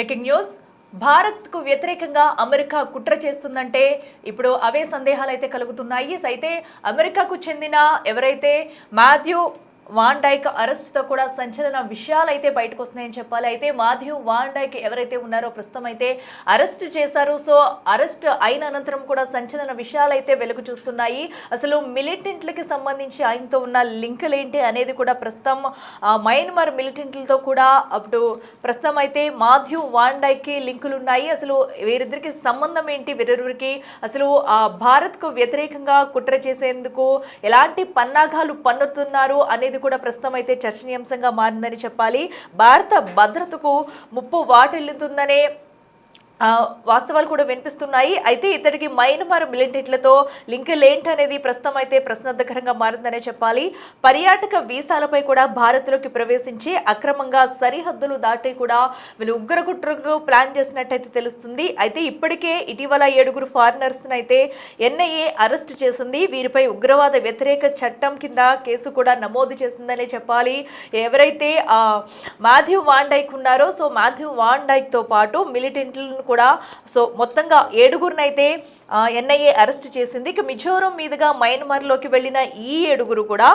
Breaking news. భారత్కు వ్యతిరేకంగా America కుట్ర చేస్తుందంటే ఇప్పుడు అవే సందేహాలు అయితే కలుగుతున్నాయి. అయితే అమెరికాకు చెందిన ఎవరైతే మాథ్యూ వాన్ డైక్ అరెస్ట్తో కూడా సంచలన విషయాలు అయితే బయటకు వస్తున్నాయని చెప్పాలి. అయితే మాథ్యూ వాన్ డైక్ ఎవరైతే ఉన్నారో ప్రస్తుతం అయితే అరెస్ట్ చేశారు. సో అరెస్ట్ అయిన అనంతరం కూడా సంచలన విషయాలు అయితే వెలుగు చూస్తున్నాయి. అసలు మిలిటెంట్లకి సంబంధించి ఆయనతో ఉన్న లింకులు ఏంటి అనేది కూడా ప్రస్తుతం మయన్మార్ మిలిటెంట్లతో కూడా అప్పుడు ప్రస్తుతం అయితే మాథ్యూ వాన్ డైక్కి లింకులు ఉన్నాయి. అసలు వీరిద్దరికి సంబంధం ఏంటి, వీరిద్దరికి అసలు భారత్కు వ్యతిరేకంగా కుట్ర చేసేందుకు ఎలాంటి పన్నాగాలు పన్నుతున్నారు అనేది కూడా ప్రస్తుతం అయితే చర్చనీయాంశంగా మారిందని చెప్పాలి. భారత భద్రతకు ముప్పు వాటిల్లుతుందనే వాస్తవాలు కూడా వినిపిస్తున్నాయి. అయితే ఇతడికి మయన్మార్ మిలిటెంట్లతో లింకులు ఏంటనేది ప్రస్తుతం అయితే ప్రశ్నార్థకరంగా మారిందనే చెప్పాలి. పర్యాటక వీసాలపై కూడా భారత్లోకి ప్రవేశించి అక్రమంగా సరిహద్దులు దాటి కూడా వీళ్ళు ఉగ్రకుట్రకు ప్లాన్ చేసినట్టయితే తెలుస్తుంది. అయితే ఇప్పటికే ఇటీవల 7 ఫారినర్స్ అయితే ఎన్ఐఏ అరెస్ట్ చేసింది. వీరిపై ఉగ్రవాద వ్యతిరేక చట్టం కింద కేసు కూడా నమోదు చేసిందనే చెప్పాలి. ఎవరైతే మాథ్యూ వాన్ డైక్ ఉన్నారో సో మాథ్యూ వాన్ డైక్తో పాటు మిలిటెంట్లను కూడా సో మొత్తంగా 7 ఎన్ఐఏ అరెస్ట్ చేసింది. ఇక మిజోరం మీదుగా మయన్మార్లోకి వెళ్ళిన ఈ 7 కూడా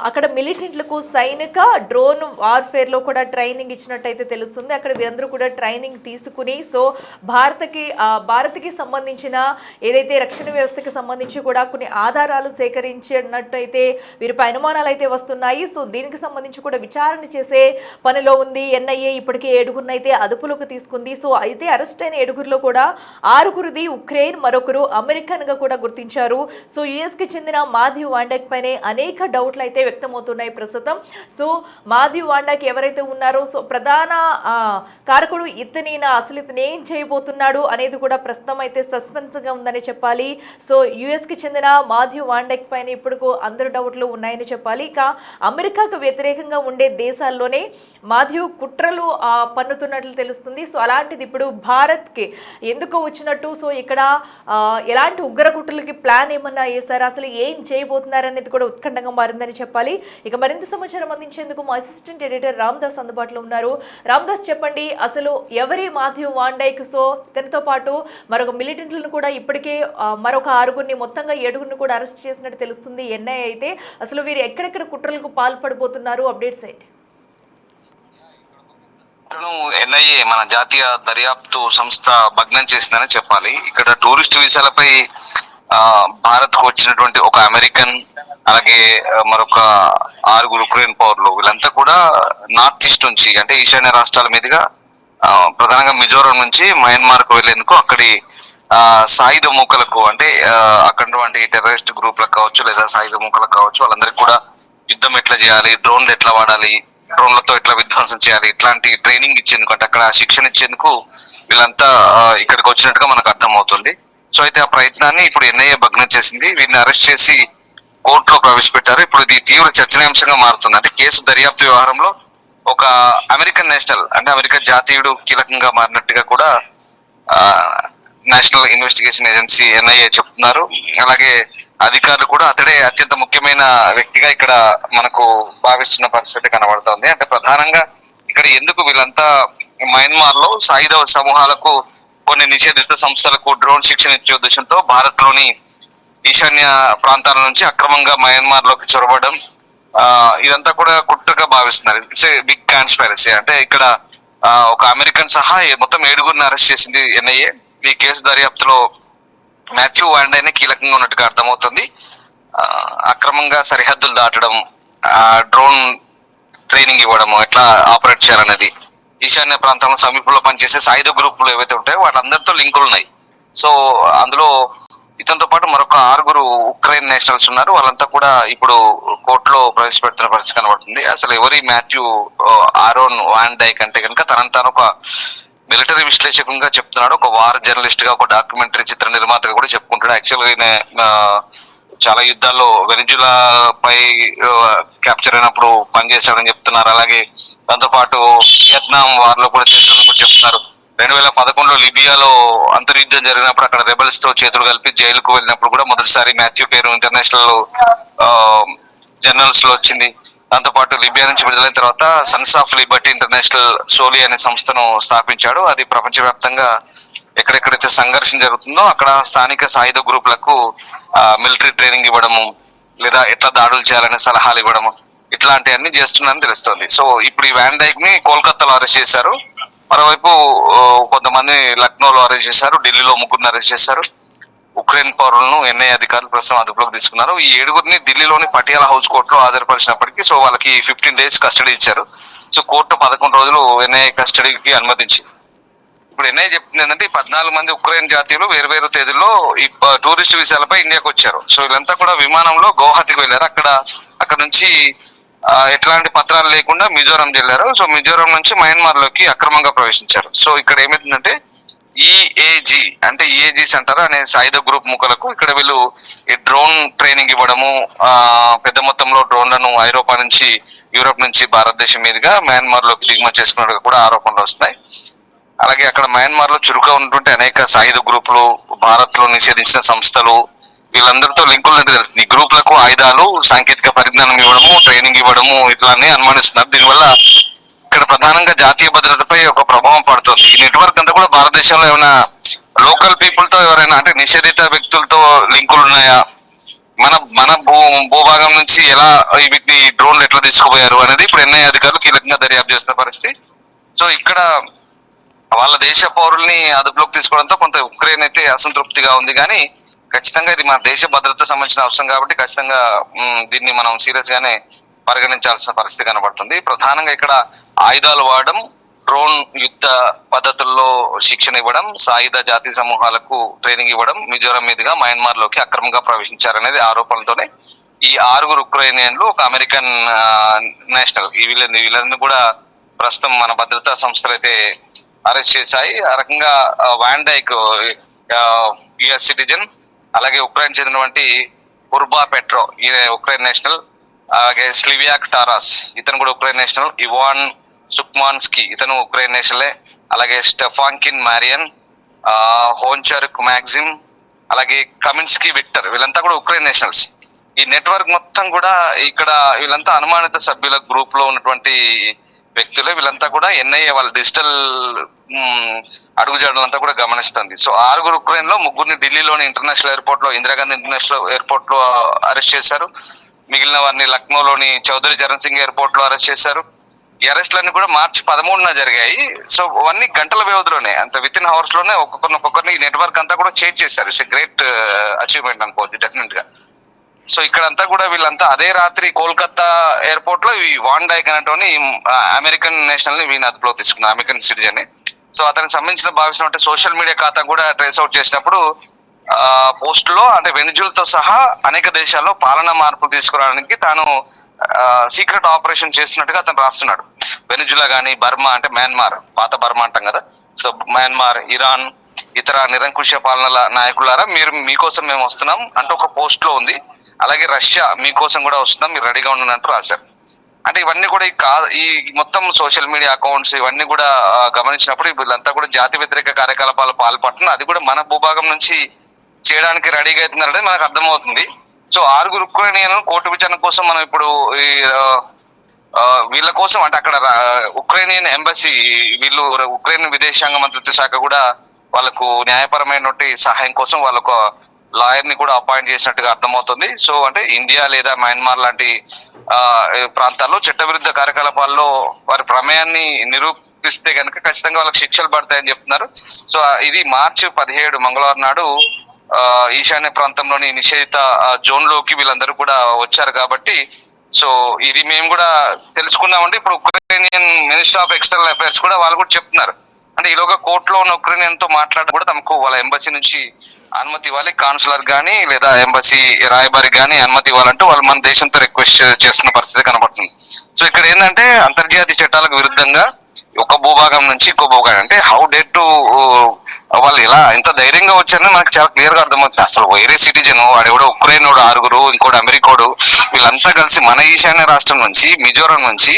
అక్కడ మిలిటెంట్లకు సైనిక డ్రోన్ వార్ఫేర్లో కూడా ట్రైనింగ్ ఇచ్చినట్టయితే తెలుస్తుంది. అక్కడ వీరందరూ కూడా ట్రైనింగ్ తీసుకుని సో భారత్కి సంబంధించిన ఏదైతే రక్షణ వ్యవస్థకి సంబంధించి కూడా కొన్ని ఆధారాలు సేకరించినట్టయితే వీరిపై అనుమానాలు అయితే వస్తున్నాయి. సో దీనికి సంబంధించి కూడా విచారణ చేసే పనిలో ఉంది ఎన్ఐఏ. ఇప్పటికే 7 అయితే అదుపులోకి తీసుకుంది. సో అయితే అరెస్ట్ అయిన 7 కూడా 6 ఉక్రెయిన్, మరొకరు అమెరికన్ గా కూడా గుర్తించారు. సో యుఎస్ కి చెందిన మాథ్యూ వాన్ డైక్ పైనే అనేక డౌట్లు అయితే వ్యక్తమవుతున్నాయి ప్రస్తుతం. సో మాథ్యూ వాన్ డైక్ ఎవరైతే ఉన్నారో సో ప్రధాన కారకుడు ఇతనేనా, అసలు ఇతను ఏం చేయబోతున్నాడు అనేది కూడా ప్రస్తుతం అయితే సస్పెన్స్ గా ఉందని చెప్పాలి. సో యుఎస్ కి చెందిన మాథ్యూ వాన్ డైక్ పైన ఇప్పుడు అందరు డౌట్లు ఉన్నాయని చెప్పాలి. ఇక అమెరికాకు వ్యతిరేకంగా ఉండే దేశాల్లోనే మాథ్యూ కుట్రలు పన్నుతున్నట్లు తెలుస్తుంది. సో అలాంటిది ఇప్పుడు భారత్కి ఎందుకు వచ్చినట్టు, సో ఇక్కడ ఎలాంటి ఉగ్రకుట్రలకి ప్లాన్ ఏమన్నా వేశారు, అసలు ఏం చేయబోతున్నారు అనేది కూడా ఉత్కంఠంగా మారిందని చెప్పాలి. ఇక మరింత సమాచారం అందించేందుకు మా అసిస్టెంట్ ఎడిటర్ రామ్దాస్ అందుబాటులో ఉన్నారు. రామ్దాస్, చెప్పండి, అసలు ఎవరి మాథ్యూ వాన్ డైక్? సో తనతో పాటు మరొక మిలిటెంట్లను కూడా ఇప్పటికే మరొక 6 మొత్తంగా 7 కూడా అరెస్ట్ చేసినట్టు తెలుస్తుంది ఎన్ఐఏ. అయితే అసలు వీరు ఎక్కడెక్కడ కుట్రలకు పాల్పడబోతున్నారు, అప్డేట్స్ ఏంటి? ఎన్ఐఏ మన జాతీయ దర్యాప్తు సంస్థ భగ్నం చేసిందని చెప్పాలి. ఇక్కడ టూరిస్ట్ వీసాలపై భారత్ కు వచ్చినటువంటి ఒక అమెరికన్, అలాగే మరొక 6 ఉక్రెయిన్ పౌరులు, వీళ్ళంతా కూడా నార్త్ ఈస్ట్ నుంచి అంటే ఈశాన్య రాష్ట్రాల మీదుగా ప్రధానంగా మిజోరం నుంచి మయన్మార్ కు వెళ్లేందుకు అక్కడి సాయుధ మూకలకు అంటే అక్కడ టెర్రరిస్ట్ గ్రూప్లకు కావచ్చు లేదా సాయుధ మూకలకు కావచ్చు, వాళ్ళందరికీ కూడా యుద్ధం ఎట్లా చేయాలి, డ్రోన్లు ఎట్లా వాడాలి, డ్రోన్లతో ఎట్లా విధ్వంసం చేయాలి, ఇట్లాంటి ట్రైనింగ్ ఇచ్చేందుకు అంటే అక్కడ శిక్షణ ఇచ్చేందుకు వీళ్ళంతా ఇక్కడికి వచ్చినట్టుగా మనకు అర్థమవుతుంది. సో అయితే ఆ ప్రయత్నాన్ని ఇప్పుడు ఎన్ఐఏ భగ్నం చేసింది. వీరిని అరెస్ట్ చేసి కోర్టులో ప్రవేశపెట్టారు. ఇప్పుడు ఇది తీవ్ర చర్చనీయాంశంగా మారుతుంది. అంటే కేసు దర్యాప్తు వ్యవహారంలో ఒక అమెరికన్ నేషనల్ అంటే అమెరికా జాతీయుడు కీలకంగా మారినట్టుగా కూడా నేషనల్ ఇన్వెస్టిగేషన్ ఏజెన్సీ ఎన్ఐఏ చెప్తున్నారు. అలాగే అధికారులు కూడా అతడే అత్యంత ముఖ్యమైన వ్యక్తిగా ఇక్కడ మనకు భావిస్తున్న పరిస్థితి కనబడుతోంది. అంటే ప్రధానంగా ఇక్కడ ఎందుకు వీళ్ళంతా మయన్మార్ లో సాయుధ సమూహాలకు కొన్ని నిషేధిత సంస్థలకు డ్రోన్ శిక్షణ ఇచ్చే ఉద్దేశంతో భారత్ లోని ఈశాన్య ప్రాంతాల నుంచి అక్రమంగా మయన్మార్ లోకి చొరబడడం, ఇదంతా కూడా కుట్రగా భావిస్తున్నారు. It's big conspiracy. అంటే ఇక్కడ ఒక అమెరికన్ సహా మొత్తం 7 అరెస్ట్ చేసింది ఎన్ఐఏ. ఈ కేసు దర్యాప్తులో మాథ్యూ వాన్ డైక్ కీలకంగా ఉన్నట్టుగా అర్థమవుతుంది. అక్రమంగా సరిహద్దులు దాటడం, డ్రోన్ ట్రైనింగ్ ఇవ్వడము, ఎట్లా ఆపరేట్ చేయాలనేది, ఈశాన్య ప్రాంతంలో సమీపంలో పనిచేసే సాయుధ గ్రూపులు ఏవైతే ఉంటాయో వాళ్ళందరితో లింకులు ఉన్నాయి. సో అందులో ఇతనితో పాటు మరొక 6 ఉక్రెయిన్ నేషనల్స్ ఉన్నారు. వాళ్ళంతా కూడా ఇప్పుడు కోర్టులో ప్రవేశపెడుతున్న పరిస్థితి కనబడుతుంది. అసలు ఎవరి మాథ్యూ ఆరోన్ వాన్ డైక్ అంటే కనుక తనను తాను ఒక మిలిటరీ విశ్లేషకునిగా చెప్తున్నాడు, ఒక వార్ జర్నలిస్ట్ గా, ఒక డాక్యుమెంటరీ చిత్ర నిర్మాతగా కూడా చెప్పుకుంటాడు. యాక్చువల్గా ఈయన చాలా యుద్ధాల్లో వెనిజులా పై క్యాప్చర్ అయినప్పుడు పనిచేశాడని చెప్తున్నారు. అలాగే దాంతో పాటు వియత్నాం వార్ లో కూడా చేశాడని కూడా చెప్తున్నారు. 2011లో లిబియాలో అంతర్యుద్ధం జరిగినప్పుడు అక్కడ రెబల్స్ తో చేతులు కలిపి జైలుకు వెళ్ళినప్పుడు కూడా మొదటిసారి మాథ్యూ పేరు ఇంటర్నేషనల్ జర్నల్స్ లో వచ్చింది. దాంతోపాటు లిబియా నుంచి విడుదలైన తర్వాత Sons of Liberty international Soli అనే సంస్థను స్థాపించాడు. అది ప్రపంచవ్యాప్తంగా ఎక్కడెక్కడైతే సంఘర్షణ జరుగుతుందో అక్కడ స్థానిక సాయుధ గ్రూపులకు మిలిటరీ ట్రైనింగ్ ఇవ్వడము, లేదా ఎట్లా దాడులు చేయాలనే సలహాలు ఇవ్వడము, ఇట్లాంటివన్నీ చేస్తున్నారని తెలుస్తోంది. సో ఇప్పుడు ఈ వ్యాన్ డైక్ ని కోల్కతాలో అరెస్ట్ చేశారు. మరోవైపు కొంతమంది లక్నోలో అరెస్ట్ చేశారు, ఢిల్లీలో ముగ్గురిని అరెస్ట్ చేశారు. ఉక్రెయిన్ పౌరులను ఎన్ఐఏ అధికారులు ప్రస్తుతం అదుపులోకి తీసుకున్నారు. ఈ 7గురిని ఢిల్లీలోని పటియాలా హౌస్ కోర్టులో హాజరుపరిచినప్పటికీ సో వాళ్ళకి 15 days కస్టడీ ఇచ్చారు. సో కోర్టు 11 రోజులు ఎన్ఐఏ కస్టడీకి అనుమతించింది. ఇప్పుడు ఎన్ఐఏ చెప్తుంది ఏంటంటే ఈ 14 మంది ఉక్రెయిన్ జాతీయులు వేరు తేదీల్లో ఈ టూరిస్ట్ వీసాలపై ఇండియాకు వచ్చారు. సో వీళ్ళంతా కూడా విమానంలో గౌహతికి వెళ్ళారు. అక్కడ నుంచి ఎట్లాంటి పత్రాలు లేకుండా మిజోరాం వెళ్ళారు. సో మిజోరాం నుంచి మయన్మార్ లోకి అక్రమంగా ప్రవేశించారు. సో ఇక్కడ ఏమైతుందంటే ఈఏజీ అంటే ఈఏజీస్ అంటారు అనే సాయుధ గ్రూప్ ముఖలకు ఇక్కడ వీళ్ళు ఈ డ్రోన్ ట్రైనింగ్ ఇవ్వడము, పెద్ద మొత్తంలో డ్రోన్లను ఐరోపా నుంచి యూరోప్ నుంచి భారతదేశం మీదుగా మయన్మార్ లోకి దిగుమతి చేసుకున్నట్టు కూడా ఆరోపణలు వస్తున్నాయి. అలాగే అక్కడ మయన్మార్ లో చురుగ్గా ఉన్నటువంటి అనేక సాయుధ గ్రూపులు, భారత్ లో నిషేధించిన సంస్థలు, వీళ్ళందరితో లింకులు తెలుస్తుంది. ఈ గ్రూపులకు ఆయుధాలు, సాంకేతిక పరిజ్ఞానం ఇవ్వడము, ట్రైనింగ్ ఇవ్వడము ఇట్లానే అనుమానిస్తున్నారు. దీనివల్ల ఇక్కడ ప్రధానంగా జాతీయ భద్రతపై ఒక ప్రభావం పడుతుంది. ఈ నెట్వర్క్ అంతా కూడా భారతదేశంలో ఏమైనా లోకల్ పీపుల్ తో ఎవరైనా అంటే నిషేధిత వ్యక్తులతో లింకులు ఉన్నాయా, మన మన భూభాగం నుంచి ఎలా వీటిని డ్రోన్లు ఎట్లా తీసుకుపోయారు అనేది ఇప్పుడు ఎన్ఐఏ అధికారులు కీలకంగా దర్యాప్తు చేస్తున్న పరిస్థితి. సో ఇక్కడ వాళ్ళ దేశ పౌరుల్ని అదుపులోకి తీసుకోవడంతో కొంత ఉక్రెయిన్ అయితే అసంతృప్తిగా ఉంది. కానీ ఖచ్చితంగా ఇది మన దేశ భద్రత సంబంధించిన అవసరం కాబట్టి ఖచ్చితంగా దీన్ని మనం సీరియస్ గానే పరిగణించాల్సిన పరిస్థితి కనబడుతుంది. ప్రధానంగా ఇక్కడ ఆయుధాలు వాడడం, డ్రోన్ యుద్ధ పద్ధతుల్లో శిక్షణ ఇవ్వడం, సాయుధ జాతీయ సమూహాలకు ట్రైనింగ్ ఇవ్వడం, మిజోరాం మీదుగా మయన్మార్ లోకి అక్రమంగా ప్రవేశించారనేది ఆరోపణలతోనే ఈ 6 ఉక్రెయినియన్లు ఒక అమెరికన్ నేషనల్ వీళ్ళని కూడా ప్రస్తుతం మన భద్రతా సంస్థలు అయితే అరెస్ట్ చేశాయి. ఆ రకంగా వ్యాన్ డైక్ యుఎస్ సిటిజన్, అలాగే ఉక్రెయిన్ చెందినటువంటి ఉర్బా పెట్రో ఈ ఉక్రెయిన్ నేషనల్, అలాగే స్లివియాక్ టారాస్ ఇతను కూడా ఉక్రెయిన్ నేషనల్, ఇవాన్ సుక్మాన్స్కీ ఇతను ఉక్రెయిన్ నేషనలే, అలాగే స్టెఫాంకిన్ మారియన్, హోన్చర్క్ మ్యాక్సిమ్, అలాగే కమిన్స్కీ విక్టర్ వీళ్ళంతా కూడా ఉక్రెయిన్ నేషనల్స్. ఈ నెట్వర్క్ మొత్తం కూడా ఇక్కడ వీళ్ళంతా అనుమానిత సభ్యుల గ్రూప్ లో ఉన్నటువంటి వ్యక్తులే. వీళ్ళంతా కూడా ఎన్ఐఏ వాళ్ళ డిజిటల్ అడుగుజాడలంతా కూడా గమనిస్తుంది. సో 6 ఉక్రెయిన్ లో 3 ఢిల్లీలోని ఇంటర్నేషనల్ ఎయిర్పోర్ట్ లో, ఇందిరాగాంధీ ఇంటర్నేషనల్ ఎయిర్పోర్ట్ లో అరెస్ట్ చేశారు. మిగిలిన వారిని లక్నోలోని చౌదరి చరణ్ సింగ్ ఎయిర్పోర్ట్ లో అరెస్ట్ చేశారు. ఈ అరెస్టులన్నీ కూడా మార్చి 13న జరిగాయి. సో అవన్నీ గంటల వ్యవధిలోనే, అంత విత్ ఇన్ అవర్స్ లోనే ఒక్కొక్కరిని ఈ నెట్వర్క్ అంతా కూడా చేంజ్ చేశారు. ఇట్స్ గ్రేట్ అచీవ్మెంట్ అనుకోవచ్చు డెఫినెట్ గా. సో ఇక్కడంతా కూడా వీళ్ళంతా అదే రాత్రి కోల్కతా ఎయిర్పోర్ట్ లో ఈ వాన్ డైక్ అనేటువంటి అమెరికన్ నేషనల్ ని వీళ్ళని అదుపులో తీసుకున్నారు, అమెరికన్ సిటిజన్ ని. సో అతనికి సంబంధించిన భావిస్తున్నట్టు సోషల్ మీడియా ఖాతా కూడా ట్రేస్ అవుట్ చేసినప్పుడు పోస్ట్ లో అంటే వెనిజులాతో సహా అనేక దేశాల్లో పాలనా మార్పులు తీసుకురావడానికి తాను సీక్రెట్ ఆపరేషన్ చేస్తున్నట్టుగా అతను రాస్తున్నాడు. వెనిజులా గానీ, బర్మా అంటే మయన్మార్, పాత బర్మా అంటాం కదా, సో మయన్మార్, ఇరాన్, ఇతర నిరంకుశ పాలనల నాయకులారా మీకోసం మేము వస్తున్నాం అంటూ ఒక పోస్ట్ లో ఉంది. అలాగే రష్యా మీకోసం కూడా వస్తున్నాం, మీరు రెడీగా ఉండనంటూ రాశారు. అంటే ఇవన్నీ కూడా ఈ మొత్తం సోషల్ మీడియా అకౌంట్స్ ఇవన్నీ కూడా గమనించినప్పుడు వీళ్ళంతా కూడా జాతి వ్యతిరేక కార్యకలాపాలు పాల్పడుతున్నారు. అది కూడా మన భూభాగం నుంచి చేయడానికి రెడీగా అవుతున్నారనేది మనకు అర్థమవుతుంది. సో 6 ఉక్రెయినియన్ కోర్టు విచారణ కోసం మనం ఇప్పుడు వీళ్ళ కోసం అంటే అక్కడ ఉక్రెయినియన్ ఎంబసీ వీళ్ళు ఉక్రెయిన్ విదేశాంగ మంత్రిత్వ శాఖ కూడా వాళ్ళకు న్యాయపరమైన సహాయం కోసం వాళ్ళకు లాయర్ ని కూడా అపాయింట్ చేసినట్టుగా అర్థమవుతుంది. సో అంటే ఇండియా లేదా మయన్మార్ లాంటి ప్రాంతాల్లో చట్టవిరుద్ధ కార్యకలాపాల్లో వారి ప్రమేయాన్ని నిరూపిస్తే కనుక ఖచ్చితంగా వాళ్ళకి శిక్షలు పడతాయని చెప్తున్నారు. సో ఇది మార్చి 17 మంగళవారం నాడు ఈశాన్య ప్రాంతంలోని నిషేధిత జోన్ లోకి వీళ్ళందరూ కూడా వచ్చారు కాబట్టి సో ఇది మేము కూడా తెలుసుకున్నామంటే ఇప్పుడు Ukrainian minister of external affairs కూడా వాళ్ళు కూడా చెప్తున్నారు. అంటే ఈలోగా కోర్టులో ఉన్న ఉక్రెయినియన్ తో మాట్లాడి కూడా తమకు వాళ్ళ ఎంబసీ నుంచి అనుమతి ఇవ్వాలి, కాన్సులర్ గానీ లేదా ఎంబసీ రాయబారి గానీ అనుమతి ఇవ్వాలంటూ వాళ్ళు మన దేశంతో రిక్వెస్ట్ చేస్తున్న పరిస్థితి కనబడుతుంది. సో ఇక్కడ ఏంటంటే అంతర్జాతీయ చట్టాలకు విరుద్ధంగా ఒక భూభాగం నుంచి ఇంకో భూభాగం అంటే హౌ డేర్ టు వాళ్ళు ఎలా ఎంత ధైర్యంగా వచ్చారని మనకు చాలా క్లియర్ గా అర్థమవుతుంది. అసలు వేరే సిటిజన్ వాడెవడో ఉక్రెయినోడు 6 ఇంకోటి అమెరికాడు వీళ్ళంతా కలిసి మన ఈశాన్య రాష్ట్రం నుంచి మిజోరాం నుంచి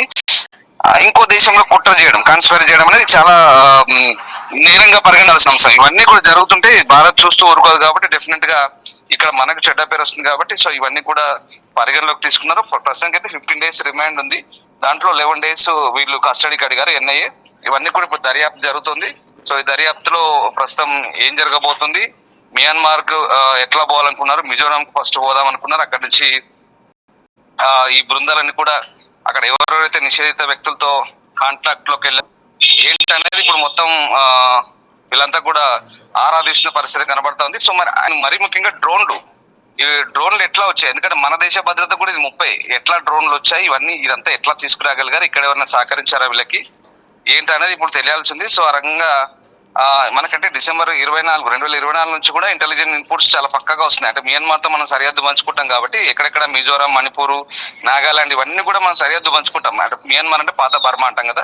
ఇంకో దేశంలో కుట్ర చేయడం, కాన్స్పైర్ చేయడం అనేది చాలా నేరంగా పరిగణాల్సిన అంశం. ఇవన్నీ కూడా జరుగుతుంటే భారత్ చూస్తూ ఊరుకోదు కాబట్టి డెఫినెట్ గా ఇక్కడ మనకు చెడ్డ పేరు వస్తుంది కాబట్టి సో ఇవన్నీ కూడా పరిగణలోకి తీసుకున్నారు. ప్రస్తుతానికి అయితే 15 days రిమాండ్ ఉంది. దాంట్లో 11 days వీళ్ళు కస్టడీకి అడిగారు ఎన్ఐఏ. ఇవన్నీ కూడా ఇప్పుడు దర్యాప్తు జరుగుతుంది. సో ఈ దర్యాప్తులో ప్రస్తుతం ఏం జరగబోతుంది, మియాన్మార్ కు ఎట్లా పోవాలనుకున్నారు, మిజోరాం కు ఫస్ట్ పోదాం అనుకున్నారు, అక్కడి నుంచి ఈ బృందాలన్నీ కూడా అక్కడ ఎవరెవరైతే నిషేధిత వ్యక్తులతో కాంటాక్ట్ లోకి వెళ్ళారు ఏంటనేది ఇప్పుడు మొత్తం వీళ్ళంతా కూడా ఆరాధించిన పరిస్థితి కనబడతా ఉంది. సో మరి ముఖ్యంగా ఈ డ్రోన్లు ఎట్లా వచ్చాయి, ఎందుకంటే మన దేశ భద్రత కూడా ఇది 30 ఎట్లా డ్రోన్లు వచ్చాయి, ఇదంతా ఎట్లా తీసుకురాగలిగారు, ఇక్కడ ఎవరైనా సహకరించారా వీళ్ళకి ఏంటనేది ఇప్పుడు తెలియాల్సింది. సో ఆ రకంగా మనకంటే డిసెంబర్ 2024 నుంచి కూడా ఇంటెలిజెన్స్ ఇన్పుట్స్ చాలా పక్కగా వస్తున్నాయి. అంటే మియాన్మార్ తో మనం సరిహద్దు పంచుకుంటాం కాబట్టి ఎక్కడెక్కడ మిజోరాం, మణిపూర్, నాగాలాండ్ ఇవన్నీ కూడా మనం సరిహద్దు పంచుకుంటాం. అంటే మియాన్మార్ అంటే పాత బర్మా అంటాం కదా.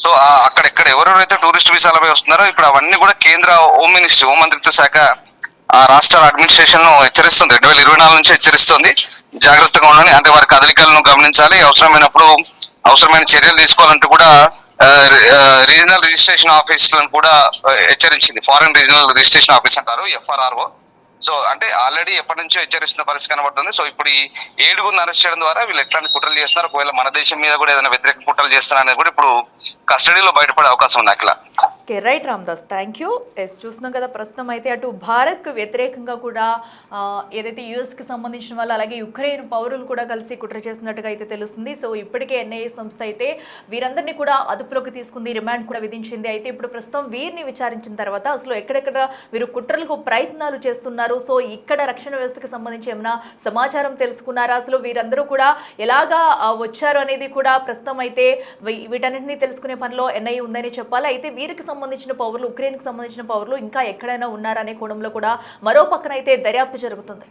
సో అక్కడెక్కడ ఎవరెవరైతే టూరిస్ట్ వీసాలపై వస్తున్నారో ఇప్పుడు అవన్నీ కూడా కేంద్ర హోమ్ మంత్రిత్వ శాఖ రాష్ట్ర అడ్మినిస్ట్రేషన్ ను హెచ్చరిస్తుంది. 2024 నుంచి హెచ్చరిస్తుంది జాగ్రత్తగా ఉండాలి, అంటే వారి కదలికలను గమనించాలి, అవసరమైన చర్యలు తీసుకోవాలంటూ కూడా రీజనల్ రిజిస్ట్రేషన్ ఆఫీసులను కూడా హెచ్చరించింది. ఫారెన్ రీజనల్ రిజిస్ట్రేషన్ ఆఫీస్ అంటారు, FRRO. సో అంటే ఆల్రెడీ ఎప్పటి నుంచో హెచ్చరిస్తున్న పరిస్థితి కనబడుతుంది. సో ఇప్పుడు ఈ 7 అరెస్ట్ చేయడం ద్వారా వీళ్ళు ఎట్లాంటి కుట్రలు చేస్తున్నారు, ఒకవేళ మన దేశం మీద కూడా ఏదైనా వ్యతిరేక కుట్రలు చేస్తున్నారు అనేది కూడా ఇప్పుడు కస్టడీలో బయటపడే అవకాశం ఉంది. అట్లా okay, right Ramdas, thank you. చూస్తున్నాం కదా, ప్రస్తుతం అయితే అటు భారత్కు వ్యతిరేకంగా కూడా ఏదైతే యుఎస్కి సంబంధించిన వాళ్ళు అలాగే యుక్రెయిన్ పౌరులు కూడా కలిసి కుట్ర చేస్తున్నట్టుగా అయితే తెలుస్తుంది. సో ఇప్పటికే ఎన్ఐఏ సంస్థ అయితే వీరందరినీ కూడా అదుపులోకి తీసుకుంది, రిమాండ్ కూడా విధించింది. అయితే ఇప్పుడు ప్రస్తుతం వీరిని విచారించిన తర్వాత అసలు ఎక్కడెక్కడ వీరు కుట్రలకు ప్రయత్నాలు చేస్తున్నారు, సో ఇక్కడ రక్షణ వ్యవస్థకి సంబంధించి ఏమైనా సమాచారం తెలుసుకున్నారా, అసలు వీరందరూ కూడా ఎలాగా వచ్చారు అనేది కూడా ప్రస్తుతం అయితే వీటన్నింటినీ తెలుసుకునే పనిలో ఎన్ఐఏ ఉందని చెప్పాలి. అయితే వీరికి సంబంధించిన పౌరులు, ఉక్రెయిన్కి సంబంధించిన పౌరులు ఇంకా ఎక్కడైనా ఉన్నారనే కోణంలో కూడా మరో పక్కన అయితే దర్యాప్తు జరుగుతుంది.